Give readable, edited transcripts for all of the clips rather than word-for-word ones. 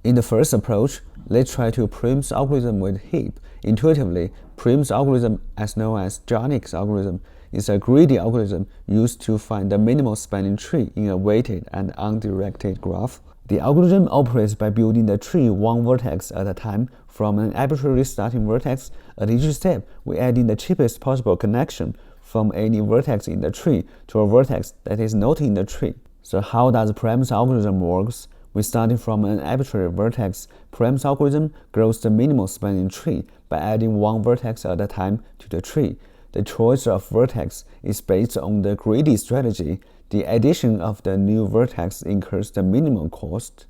In the first approach, let's try to Prim's algorithm with Heap. Intuitively, Prim's algorithm, as known as Jarnik's algorithm, is a greedy algorithm used to find the minimal spanning tree in a weighted and undirected graph. The algorithm operates by building the tree one vertex at a time from an arbitrary starting vertex. At each step, we add in the cheapest possible connection from any vertex in the tree to a vertex that is not in the tree. So how does Prim's algorithm works? We starting from an arbitrary vertex. Prim's algorithm grows the minimal spanning tree by adding one vertex at a time to the tree. The choice of vertex is based on the greedy strategy. The addition of the new vertex incurs the minimum cost.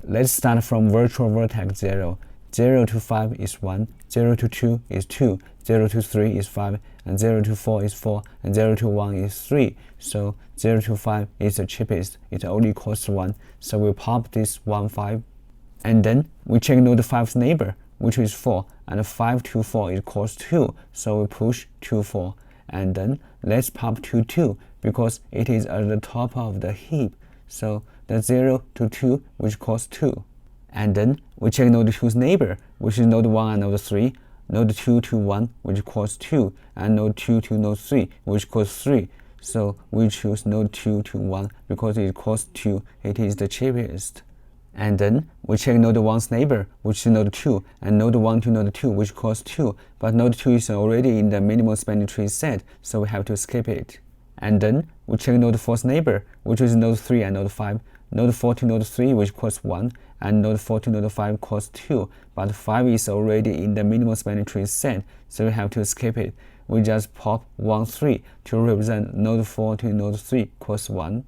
Let's start from virtual vertex 0. 0 to 5 is 1, 0 to 2 is 2, 0 to 3 is 5, and 0 to 4 is 4, and 0 to 1 is 3. So 0 to 5 is the cheapest. It only costs 1. So we pop this 1, 5. And then we check node 5's neighbor, which is 4, and 5 to 4 it costs 2. So we push 2, 4. And then let's pop 2, 2, because it is at the top of the heap. So the 0 to 2, which costs 2. And then we check node 2's neighbor, which is node 1 and node 3, node 2 to 1, which costs 2, and node 2 to node 3, which costs 3. So we choose node 2 to 1 because it costs 2, it is the cheapest. And then we check node 1's neighbor, which is node 2, and node 1 to node 2, which costs 2, but node 2 is already in the minimal spanning tree set, so we have to skip it. And then we check node 4's neighbor, which is node 3 and node 5, node 4 to node 3, which costs 1, and node 4 to node 5 costs 2, but 5 is already in the minimal spanning tree set, so we have to skip it. We just pop 1, 3 to represent node 4 to node 3 costs 1.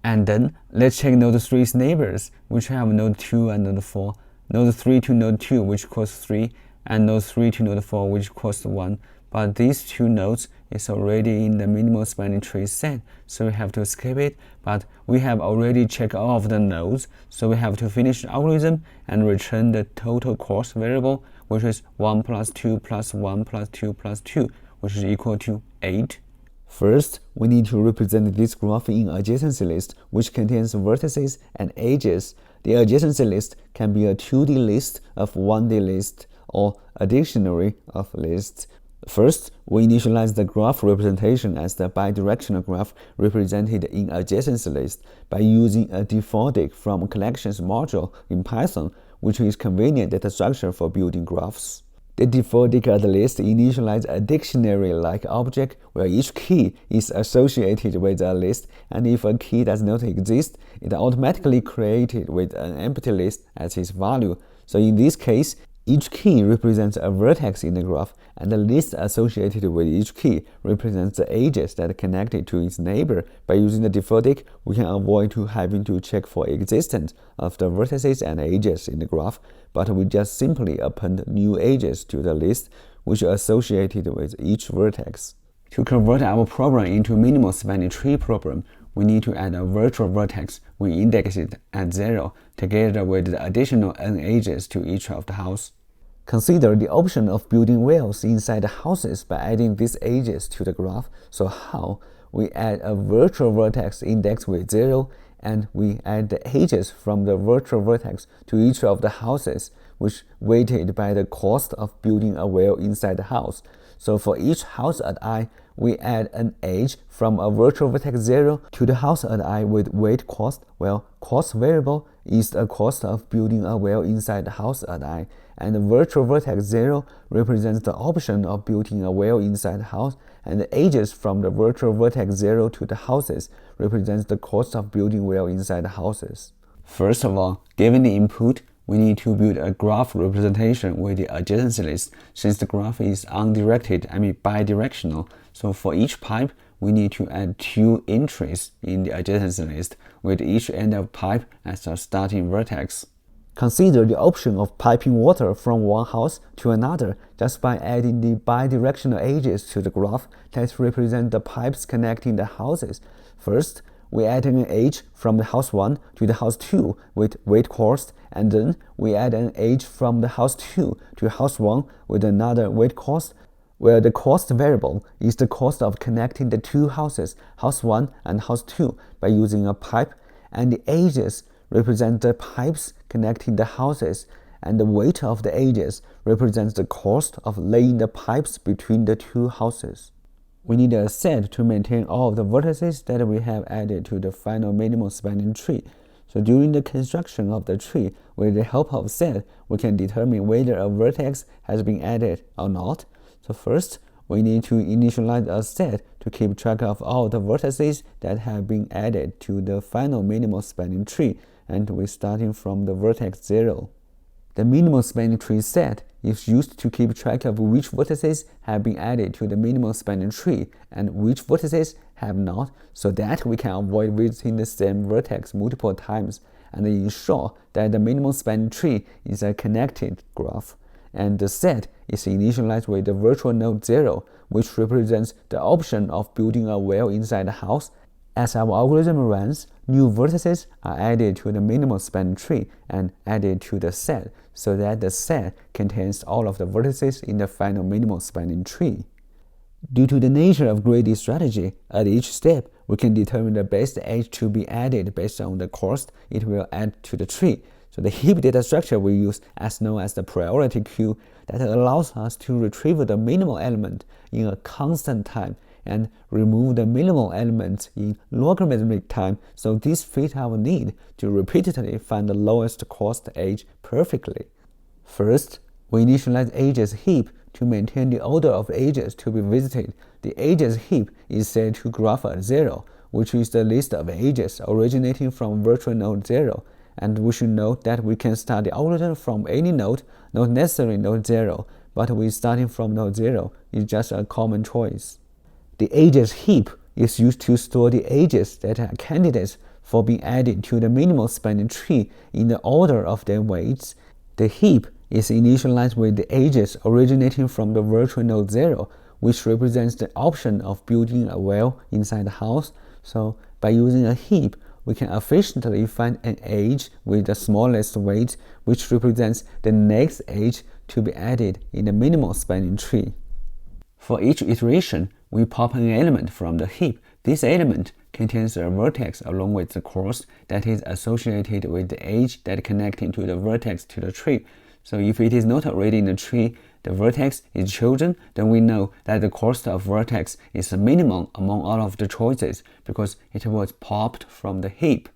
And then let's check node 3's neighbors, which have node 2 and node 4, node 3 to node 2, which costs 3, and node 3 to node 4, which costs 1. But these two nodes is already in the minimal spanning tree set, so we have to skip it. But we have already checked all of the nodes, so we have to finish the algorithm and return the total cost variable, which is 1 plus 2 plus 1 plus 2 plus 2, which is equal to 8. First, we need to represent this graph in adjacency list, which contains vertices and edges. The adjacency list can be a 2D list, a 1D list, or a dictionary of lists. First, we initialize the graph representation as the bidirectional graph represented in adjacency list by using a defaultic from collections module in Python, which is convenient data structure for building graphs. The defaultic at list initializes a dictionary-like object where each key is associated with a list, and if a key does not exist, it automatically created with an empty list as its value. So in this case, each key represents a vertex in the graph, and the list associated with each key represents the edges that are connected to its neighbor. By using the defaultic, we can avoid having to check for existence of the vertices and edges in the graph, but we just simply append new edges to the list, which are associated with each vertex. To convert our program into a minimal spanning tree program, we need to add a virtual vertex. We index it at 0 together with the additional n edges to each of the house. Consider the option of building wells inside the houses by adding these edges to the graph. So how? We add a virtual vertex indexed with 0, and we add the edges from the virtual vertex to each of the houses, which weighted by the cost of building a well inside the house. So for each house at I, we add an edge from a virtual vertex 0 to the house at I with weight cost. Well, cost variable is the cost of building a well inside the house at I, and the virtual vertex 0 represents the option of building a well inside the house, and the edges from the virtual vertex 0 to the houses represents the cost of building well inside the houses. First of all, given the input, we need to build a graph representation with the adjacency list, since the graph is bidirectional. So for each pipe, we need to add 2 entries in the adjacency list, with each end of pipe as a starting vertex. Consider the option of piping water from one house to another just by adding the bidirectional edges to the graph that represent the pipes connecting the houses. First, we add an edge from the house 1 to the house 2 with weight cost, and then we add an edge from the house 2 to house 1 with another weight cost, where the cost variable is the cost of connecting the two houses, house 1 and house 2, by using a pipe, and the edges represents the pipes connecting the houses, and the weight of the edges represents the cost of laying the pipes between the two houses. We need a set to maintain all of the vertices that we have added to the final minimum spanning tree. So during the construction of the tree, with the help of set, we can determine whether a vertex has been added or not. So first, we need to initialize a set to keep track of all the vertices that have been added to the final minimum spanning tree, and we're starting from the vertex 0. The minimum spanning tree set is used to keep track of which vertices have been added to the minimum spanning tree and which vertices have not, so that we can avoid visiting the same vertex multiple times and ensure that the minimum spanning tree is a connected graph. And the set is initialized with the virtual node 0, which represents the option of building a well inside the house. As our algorithm runs, new vertices are added to the minimum spanning tree and added to the set, so that the set contains all of the vertices in the final minimum spanning tree. Due to the nature of greedy strategy, at each step, we can determine the best edge to be added based on the cost it will add to the tree. So the heap data structure we use is known as the priority queue that allows us to retrieve the minimal element in a constant time and remove the minimal elements in logarithmic time, so this fits our need to repeatedly find the lowest cost edge perfectly. First, we initialize edges heap to maintain the order of edges to be visited. The edges heap is set to graph at 0, which is the list of edges originating from virtual node 0. And we should note that we can start the algorithm from any node, not necessarily node 0, but we starting from node 0 is just a common choice. The edges heap is used to store the edges that are candidates for being added to the minimum spanning tree in the order of their weights. The heap is initialized with the edges originating from the virtual node 0, which represents the option of building a well inside the house. So by using a heap, we can efficiently find an edge with the smallest weight, which represents the next edge to be added in the minimal spanning tree. For each iteration, we pop an element from the heap. This element contains a vertex along with the cost that is associated with the edge that connecting to the vertex to the tree. So if it is not already in the tree, the vertex is chosen, then we know that the cost of vertex is the minimum among all of the choices because it was popped from the heap.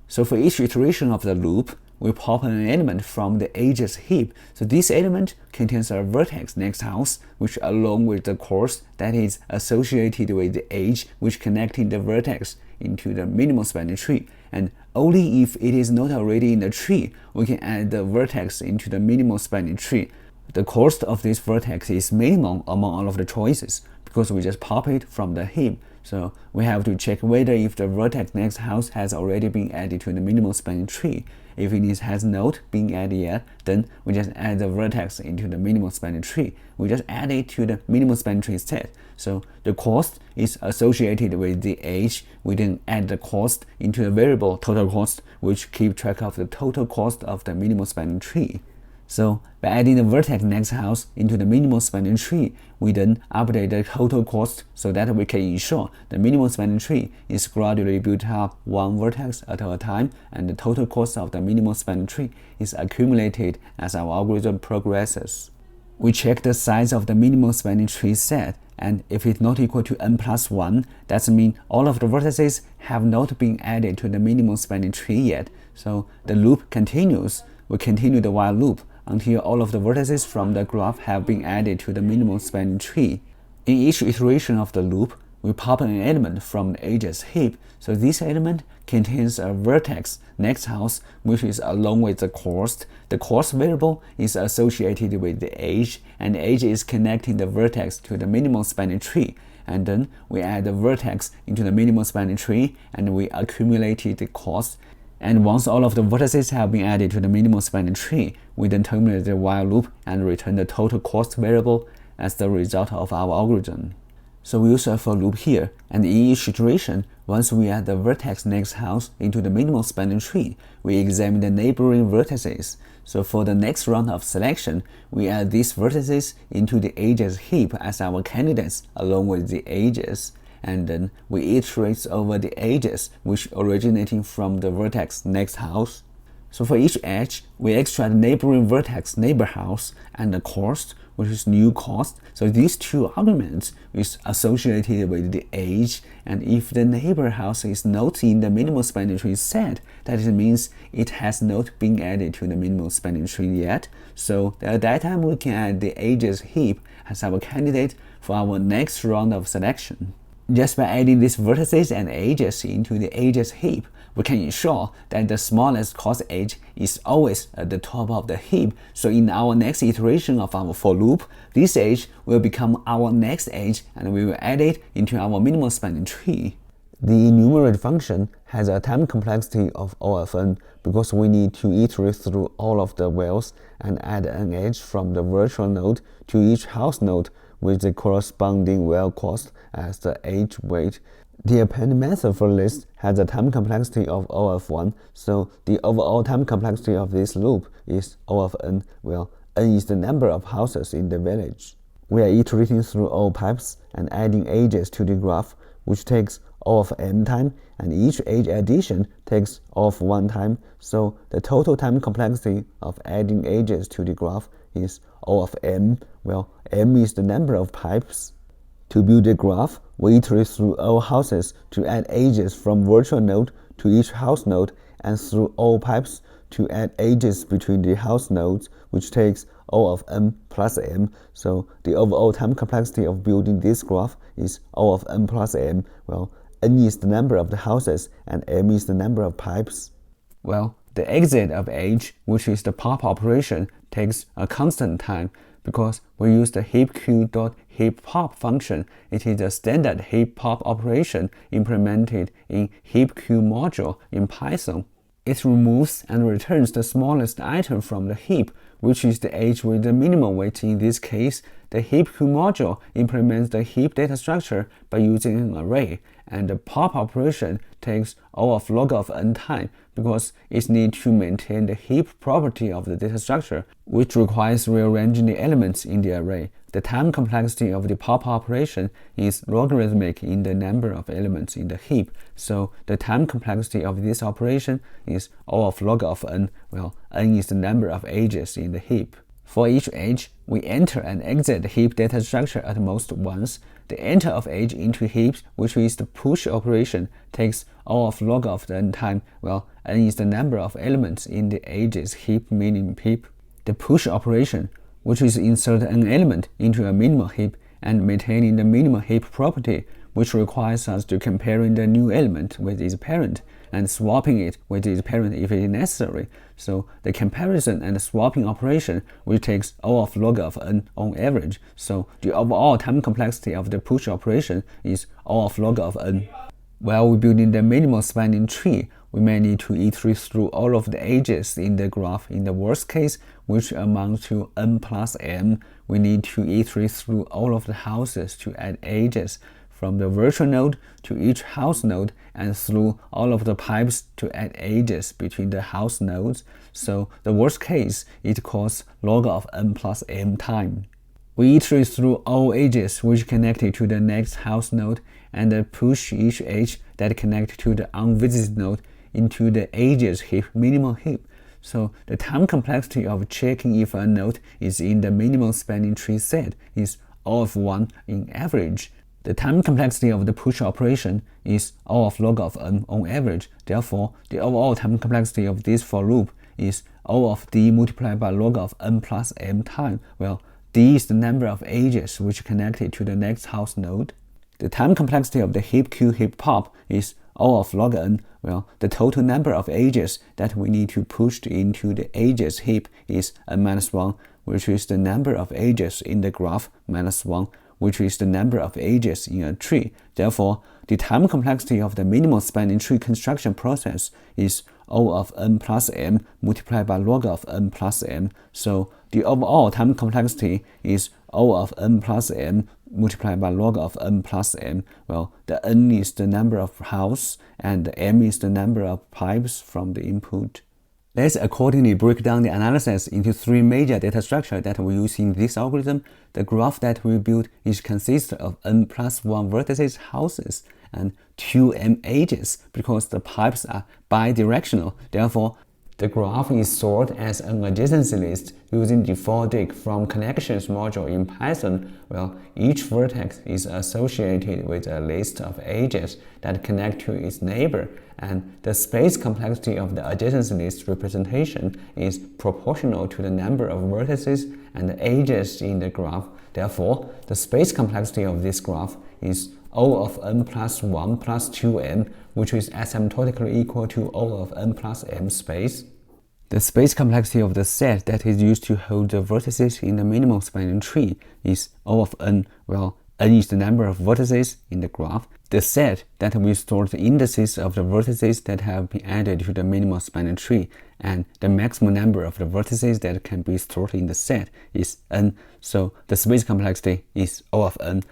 So for each iteration of the loop, we pop an element from the edges heap. So this element contains a vertex next house, which along with the cost that is associated with the edge which connecting the vertex into the minimum spanning tree. And only if it is not already in the tree, we can add the vertex into the minimum spanning tree. The cost of this vertex is minimum among all of the choices because we just pop it from the heap. So we have to check whether if the vertex next house has already been added to the minimum spanning tree. If it has not been added yet, then we just add the vertex into the minimum spanning tree. We just add it to the minimum spanning tree set. So the cost is associated with the edge. We then add the cost into the variable total cost, which keep track of the total cost of the minimum spanning tree. So by adding the vertex next house into the minimum spanning tree, we then update the total cost so that we can ensure the minimum spanning tree is gradually built up one vertex at a time, and the total cost of the minimum spanning tree is accumulated as our algorithm progresses. We check the size of the minimum spanning tree set, and if it's not equal to n plus 1, that means all of the vertices have not been added to the minimum spanning tree yet. So the loop continues. We continue the while loop until all of the vertices from the graph have been added to the minimum spanning tree. In each iteration of the loop, we pop an element from the edges heap. So this element contains a vertex next house, which is along with the cost. The cost variable is associated with the edge, and the edge is connecting the vertex to the minimum spanning tree. And then we add the vertex into the minimum spanning tree, and we accumulated the cost. And once all of the vertices have been added to the minimum spanning tree, we then terminate the while loop and return the total cost variable as the result of our algorithm. So we use a for loop here, and in each iteration, once we add the vertex next house into the minimum spanning tree, we examine the neighboring vertices. So for the next round of selection, we add these vertices into the edges heap as our candidates along with the edges. And then we iterate over the edges which originating from the vertex next house. So for each edge, we extract neighboring vertex, neighbor house, and the cost, which is new cost. So these two arguments is associated with the age, and if the neighbor house is not in the minimal spanning tree set, that means it has not been added to the minimal spanning tree yet. So at that time, we can add the ages heap as our candidate for our next round of selection. Just by adding these vertices and edges into the edges heap, we can ensure that the smallest cost edge is always at the top of the heap. So in our next iteration of our for loop, this edge will become our next edge, and we will add it into our minimal spanning tree. The enumerate function has a time complexity of O of n because we need to iterate through all of the wells and add an edge from the virtual node to each house node with the corresponding well cost as the edge weight. The append method for list has a time complexity of O of 1, so the overall time complexity of this loop is O of n, where n is the number of houses in the village. We are iterating through all pipes and adding edges to the graph, which takes O of m time, and each edge addition takes O of 1 time, so the total time complexity of adding edges to the graph is O of m, where m is the number of pipes. To build a graph, we iterate through all houses to add edges from virtual node to each house node, and through all pipes to add edges between the house nodes, which takes O of n plus m. So the overall time complexity of building this graph is O of n plus m, well, n is the number of the houses and m is the number of pipes. Well, the exit of edge, which is the pop operation, takes a constant time because we use the heapq.heapPop function. It is a standard heap pop operation implemented in heapq module in Python. It removes and returns the smallest item from the heap, which is the edge with the minimum weight. In this case, the heapq module implements the heap data structure by using an array, and the pop operation takes O of log of n time because it needs to maintain the heap property of the data structure, which requires rearranging the elements in the array. The time complexity of the pop operation is logarithmic in the number of elements in the heap, so the time complexity of this operation is O of log of n, well, n is the number of edges in the heap. For each edge, we enter and exit the heap data structure at most once. The enter of edge into heaps, which is the push operation, takes O of log of n time, well, n is the number of elements in the edges heap, meaning heap. The push operation, which is insert an element into a minimal heap and maintaining the minimal heap property, which requires us to comparing the new element with its parent and swapping it with its parent if it is necessary. So the comparison and swapping operation, which takes O of log of n on average. So the overall time complexity of the push operation is O of log of n. While we're building the minimal spanning tree, we may need to iterate through all of the edges in the graph. In the worst case, which amounts to n plus m, we need to iterate through all of the houses to add edges from the virtual node to each house node, and through all of the pipes to add edges between the house nodes. So the worst case, it costs log of n plus m time. We iterate through all edges which connected to the next house node, and push each edge that connected to the unvisited node into the edges heap, minimal heap. So the time complexity of checking if a node is in the minimal spanning tree set is O of 1 in average. The time complexity of the push operation is O of log of n on average. Therefore, the overall time complexity of this for loop is O of d multiplied by log of n plus m time. Well, d is the number of edges which connected to the next house node. The time complexity of the heapq heap pop is O of log n. Well, the total number of edges that we need to push into the edges heap is n minus 1, which is the number of edges in the graph minus 1, which is the number of edges in a tree. Therefore, the time complexity of the minimal spanning tree construction process is O of n plus m multiplied by log of n plus m. So the overall time complexity is O of n plus m multiplied by log of n plus m. Well, the n is the number of houses and the m is the number of pipes from the input. Let's accordingly break down the analysis into three major data structures that we use in this algorithm. The graph that we build is consists of n plus 1 vertices houses and 2m edges because the pipes are bidirectional. Therefore, The graph is stored as an adjacency list using default dig from connections module in Python, where each vertex is associated with a list of edges that connect to its neighbor, and the space complexity of the adjacency list representation is proportional to the number of vertices and edges in the graph. Therefore, the space complexity of this graph is O of n plus 1 plus 2n, which is asymptotically equal to O of n plus m space. The space complexity of the set that is used to hold the vertices in the minimum spanning tree is O of n, where n is the number of vertices in the graph. The set that will store the indices of the vertices that have been added to the minimum spanning tree, and the maximum number of the vertices that can be stored in the set is n, so the space complexity is O of n.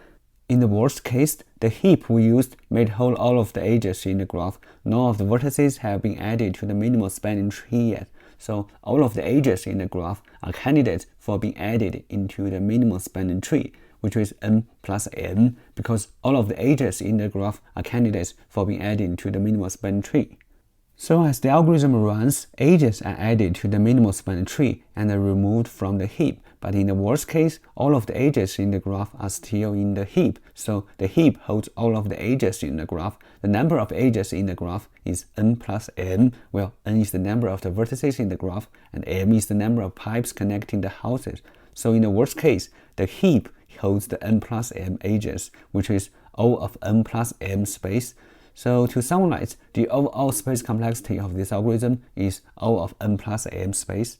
In the worst case, the heap we used may hold all of the edges in the graph. None of the vertices have been added to the minimum spanning tree yet, so all of the edges in the graph are candidates for being added into the minimum spanning tree, which is n plus m, because all of the edges in the graph are candidates for being added into the minimum spanning tree. So as the algorithm runs, edges are added to the minimum spanning tree and are removed from the heap. But in the worst case, all of the edges in the graph are still in the heap, so the heap holds all of the edges in the graph. The number of edges in the graph is n plus m, where n is the number of the vertices in the graph, and m is the number of pipes connecting the houses. So in the worst case, the heap holds the n plus m edges, which is O of n plus m space. So to summarize, the overall space complexity of this algorithm is O of n plus m space.